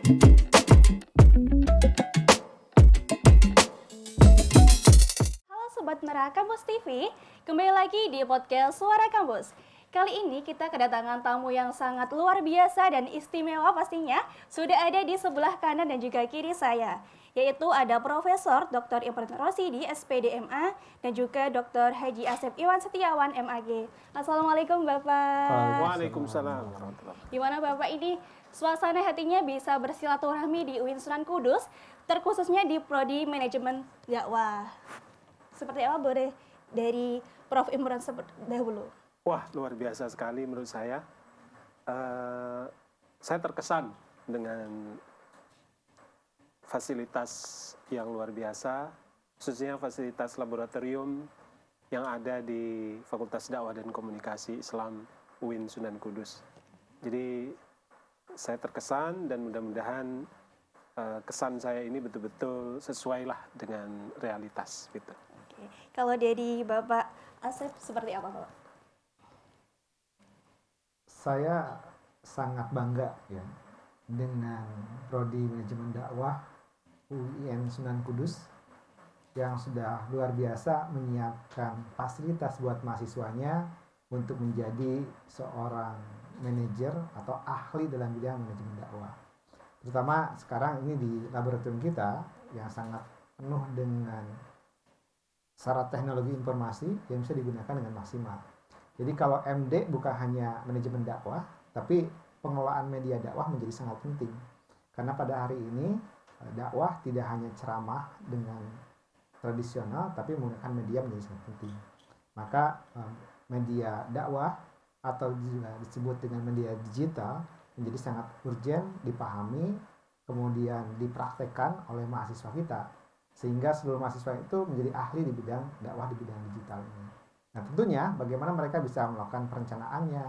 Halo Sobat Merah Kampus TV, kembali lagi di podcast Suara Kampus. Kali ini kita kedatangan tamu yang sangat luar biasa dan istimewa pastinya. Sudah ada di sebelah kanan dan juga kiri saya, yaitu ada Profesor Dr. Imran Rosidi, SPDMA, dan juga Dr. Haji Asep Iwan Setiawan, MAG. Assalamualaikum Bapak. Waalaikumsalam. Gimana Bapak ini suasana hatinya bisa bersilaturahmi di UIN Sunan Kudus, terkhususnya di Prodi Manajemen Dakwah. Seperti apa boleh dari Prof. Imran dahulu? Wah, luar biasa sekali menurut saya. Saya terkesan dengan fasilitas yang luar biasa, khususnya fasilitas laboratorium yang ada di Fakultas Dakwah dan Komunikasi Islam UIN Sunan Kudus. Jadi saya terkesan dan mudah-mudahan kesan saya ini betul-betul sesuai lah dengan realitas gitu. Oke. Kalau dari Bapak Asep seperti apa Bapak? Saya sangat bangga ya dengan Prodi Manajemen Dakwah UIN Sunan Kudus yang sudah luar biasa menyiapkan fasilitas buat mahasiswanya untuk menjadi seorang manajer atau ahli dalam bidang manajemen dakwah. Terutama sekarang ini di laboratorium kita yang sangat penuh dengan syarat teknologi informasi yang bisa digunakan dengan maksimal. Jadi kalau MD bukan hanya manajemen dakwah, tapi pengelolaan media dakwah menjadi sangat penting. Karena pada hari ini dakwah tidak hanya ceramah dengan tradisional, tapi menggunakan media menjadi sangat penting. Maka media dakwah atau juga disebut dengan media digital menjadi sangat urgent dipahami, kemudian dipraktekkan oleh mahasiswa kita. Sehingga seluruh mahasiswa itu menjadi ahli di bidang dakwah di bidang digital ini. Nah tentunya bagaimana mereka bisa melakukan perencanaannya,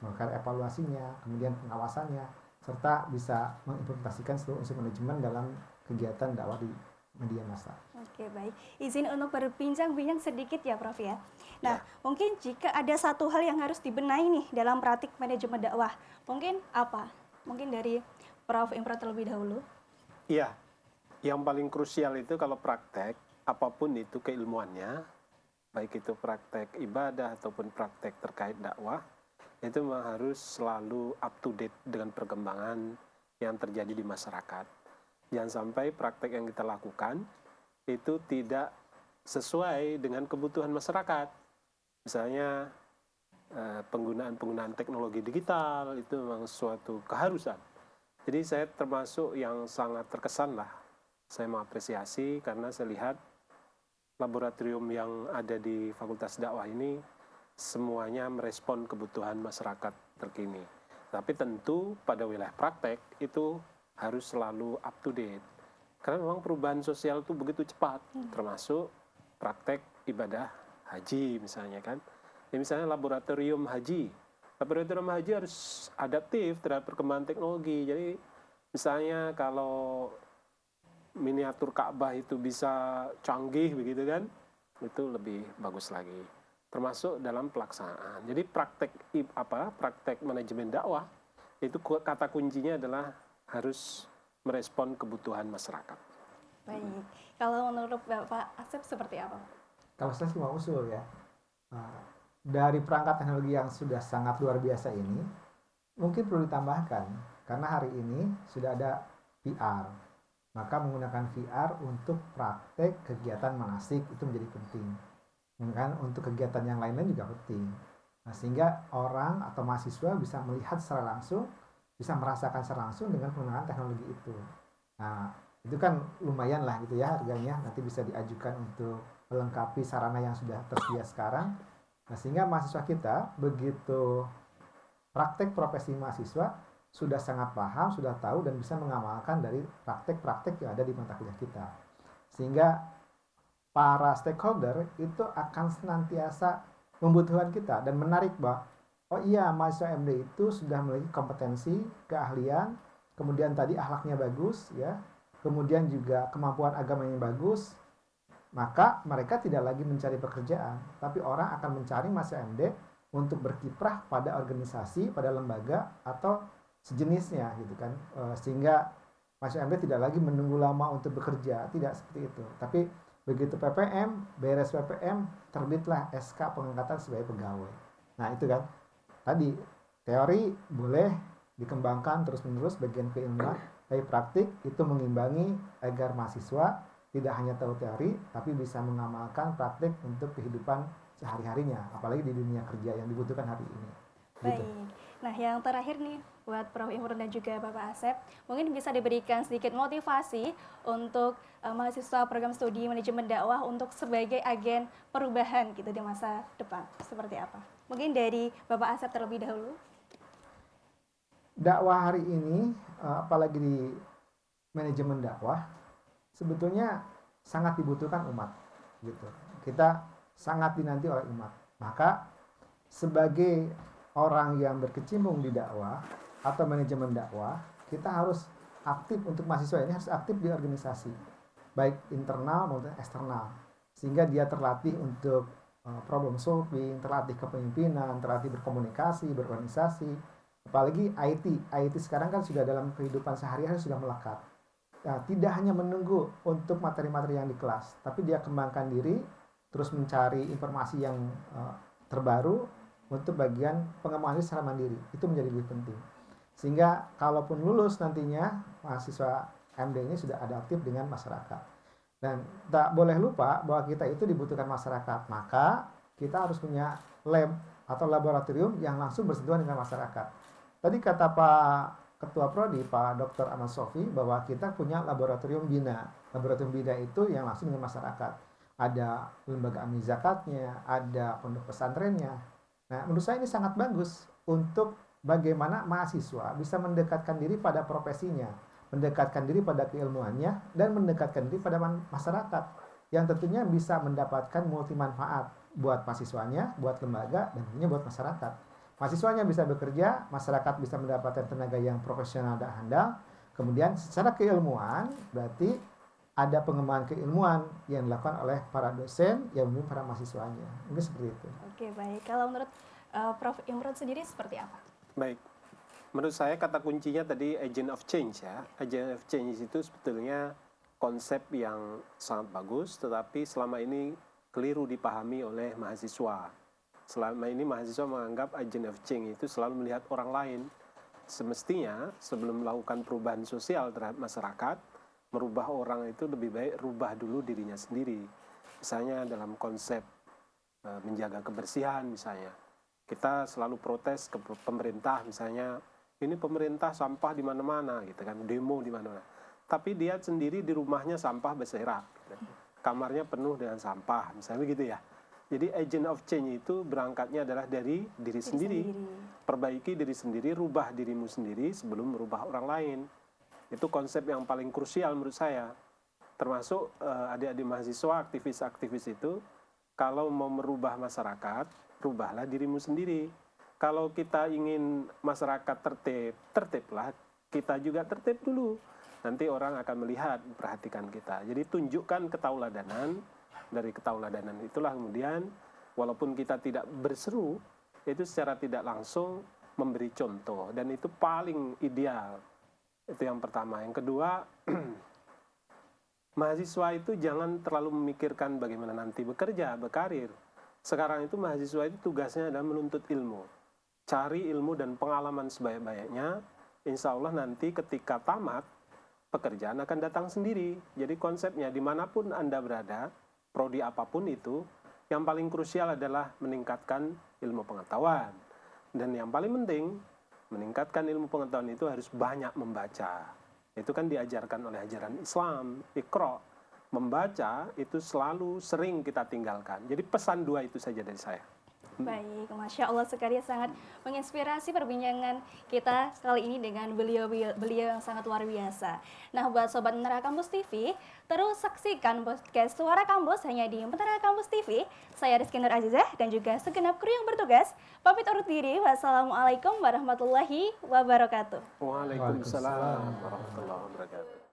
melakukan evaluasinya, kemudian pengawasannya, serta bisa mengimplementasikan seluruh unsur manajemen dalam kegiatan dakwah di media massa. Oke, baik. Izin untuk berbincang-bincang sedikit ya Prof ya. Nah, mungkin jika ada satu hal yang harus dibenahi nih dalam praktik manajemen dakwah, mungkin apa? Mungkin dari Prof Imran terlebih dahulu. Iya, yang paling krusial itu kalau praktek, apapun itu keilmuannya, baik itu praktek ibadah ataupun praktek terkait dakwah, itu memang harus selalu up to date dengan perkembangan yang terjadi di masyarakat. Jangan sampai praktek yang kita lakukan itu tidak sesuai dengan kebutuhan masyarakat. Misalnya penggunaan teknologi digital itu memang suatu keharusan. Jadi saya termasuk yang sangat terkesan lah. Saya mengapresiasi karena saya lihat laboratorium yang ada di Fakultas Dakwah ini semuanya merespon kebutuhan masyarakat terkini. Tapi tentu pada wilayah praktek itu harus selalu up to date. Karena memang perubahan sosial itu begitu cepat, termasuk praktek ibadah haji misalnya kan. Ya, misalnya laboratorium haji. Laboratorium haji harus adaptif terhadap perkembangan teknologi. Jadi misalnya kalau miniatur Ka'bah itu bisa canggih begitu kan, itu lebih bagus lagi. Termasuk dalam pelaksanaan. Jadi praktek manajemen dakwah itu kata kuncinya adalah harus merespon kebutuhan masyarakat. Baik. Kalau menurut Bapak Asep seperti apa? Kalau saya sih mau usul ya, dari perangkat teknologi yang sudah sangat luar biasa ini, mungkin perlu ditambahkan, karena hari ini sudah ada VR. Maka menggunakan VR untuk praktek kegiatan manasik itu menjadi penting. Menggunakan untuk kegiatan yang lain-lain juga penting. Nah, sehingga orang atau mahasiswa bisa melihat secara langsung, bisa merasakan secara langsung dengan penggunaan teknologi itu. Nah, itu kan lumayan lah gitu ya harganya, nanti bisa diajukan untuk melengkapi sarana yang sudah tersedia sekarang. Nah, sehingga mahasiswa kita begitu praktek profesi mahasiswa sudah sangat paham, sudah tahu dan bisa mengamalkan dari praktek-praktek yang ada di mata kuliah kita. Sehingga para stakeholder itu akan senantiasa membutuhkan kita dan menarik bahwa oh iya mahasiswa MD itu sudah memiliki kompetensi, keahlian, kemudian tadi akhlaknya bagus ya, kemudian juga kemampuan agama yang bagus. Maka mereka tidak lagi mencari pekerjaan, tapi orang akan mencari mahasiswa MD untuk berkiprah pada organisasi, pada lembaga atau sejenisnya gitu kan, sehingga mahasiswa MD tidak lagi menunggu lama untuk bekerja, tidak seperti itu. Tapi begitu PPM, beres PPM, terbitlah SK pengangkatan sebagai pegawai. Nah itu kan, tadi teori boleh dikembangkan terus-menerus bagian keilmuan, tapi praktik itu mengimbangi agar mahasiswa tidak hanya tahu teori, tapi bisa mengamalkan praktik untuk kehidupan sehari-harinya, apalagi di dunia kerja yang dibutuhkan hari ini. Baik. Nah, yang terakhir nih buat Prof. Imron dan juga Bapak Asep, mungkin bisa diberikan sedikit motivasi untuk mahasiswa program studi manajemen dakwah untuk sebagai agen perubahan gitu di masa depan. Seperti apa? Mungkin dari Bapak Asep terlebih dahulu. Dakwah hari ini, apalagi di manajemen dakwah, sebetulnya sangat dibutuhkan umat, gitu. Kita sangat dinanti oleh umat. Maka sebagai orang yang berkecimpung di dakwah atau manajemen dakwah, kita harus aktif untuk mahasiswa ini harus aktif di organisasi, baik internal maupun eksternal, sehingga dia terlatih untuk problem solving, terlatih kepemimpinan, terlatih berkomunikasi, berorganisasi, apalagi IT sekarang kan sudah dalam kehidupan sehari-hari sudah melekat. Nah, tidak hanya menunggu untuk materi-materi yang di kelas, tapi dia kembangkan diri, terus mencari informasi yang terbaru untuk bagian pengembangan secara mandiri. Itu menjadi lebih penting. Sehingga kalaupun lulus nantinya, mahasiswa MD ini sudah adaptif dengan masyarakat. Dan tak boleh lupa bahwa kita itu dibutuhkan masyarakat. Maka kita harus punya lab atau laboratorium yang langsung bersentuhan dengan masyarakat. Tadi kata Pak Ketua Prodi, Pak Dr. Ahmad Sofi, bahwa kita punya laboratorium bina. Laboratorium bina itu yang langsung dengan masyarakat. Ada lembaga amil zakatnya, ada pondok pesantrennya. Nah, menurut saya ini sangat bagus untuk bagaimana mahasiswa bisa mendekatkan diri pada profesinya, mendekatkan diri pada keilmuannya, dan mendekatkan diri pada masyarakat yang tentunya bisa mendapatkan multi manfaat buat mahasiswanya, buat lembaga, dan tentunya buat masyarakat. Mahasiswanya bisa bekerja, masyarakat bisa mendapatkan tenaga yang profesional dan handal. Kemudian secara keilmuan berarti ada pengembangan keilmuan yang dilakukan oleh para dosen yang membimbing para mahasiswanya. Ini seperti itu. Oke, baik. Kalau menurut Prof. Imron sendiri seperti apa? Baik. Menurut saya kata kuncinya tadi agent of change ya. Agent of change itu sebetulnya konsep yang sangat bagus, tetapi selama ini keliru dipahami oleh mahasiswa. Selama ini mahasiswa menganggap agent of change itu selalu melihat orang lain. Semestinya sebelum melakukan perubahan sosial terhadap masyarakat, merubah orang itu lebih baik rubah dulu dirinya sendiri. Misalnya dalam konsep menjaga kebersihan misalnya. Kita selalu protes ke pemerintah misalnya, ini pemerintah sampah di mana-mana gitu kan, demo di mana-mana. Tapi dia sendiri di rumahnya sampah berserak. Gitu. Kamarnya penuh dengan sampah, misalnya begitu ya. Jadi agent of change itu berangkatnya adalah dari diri sendiri. Perbaiki diri sendiri, rubah dirimu sendiri sebelum merubah orang lain. Itu konsep yang paling krusial menurut saya. Termasuk adik-adik mahasiswa, aktivis-aktivis itu, kalau mau merubah masyarakat, rubahlah dirimu sendiri. Kalau kita ingin masyarakat tertib, tertiblah kita juga tertib dulu. Nanti orang akan melihat, perhatikan kita. Jadi tunjukkan ketauladanan, dari ketauladanan itulah kemudian, walaupun kita tidak berseru, itu secara tidak langsung memberi contoh. Dan itu paling ideal. Itu yang pertama. Yang kedua, mahasiswa itu jangan terlalu memikirkan bagaimana nanti bekerja, berkarir. Sekarang itu mahasiswa itu tugasnya adalah menuntut ilmu. Cari ilmu dan pengalaman sebanyak-banyaknya. Insya Allah nanti ketika tamat, pekerjaan akan datang sendiri. Jadi konsepnya dimanapun Anda berada, prodi apapun itu, yang paling krusial adalah meningkatkan ilmu pengetahuan. Dan yang paling penting, meningkatkan ilmu pengetahuan itu harus banyak membaca. Itu kan diajarkan oleh ajaran Islam, Iqra. Membaca itu selalu sering kita tinggalkan. Jadi pesan dua itu saja dari saya. Baik, Masya Allah sekali, sangat menginspirasi perbincangan kita kali ini dengan beliau yang sangat luar biasa. Nah, buat Sobat Menara Kampus TV, terus saksikan podcast Suara Kampus hanya di Menara Kampus TV. Saya Rizky Nur Azizah dan juga segenap kru yang bertugas. Pamit undur diri, wassalamualaikum warahmatullahi wabarakatuh. Waalaikumsalam warahmatullahi wabarakatuh.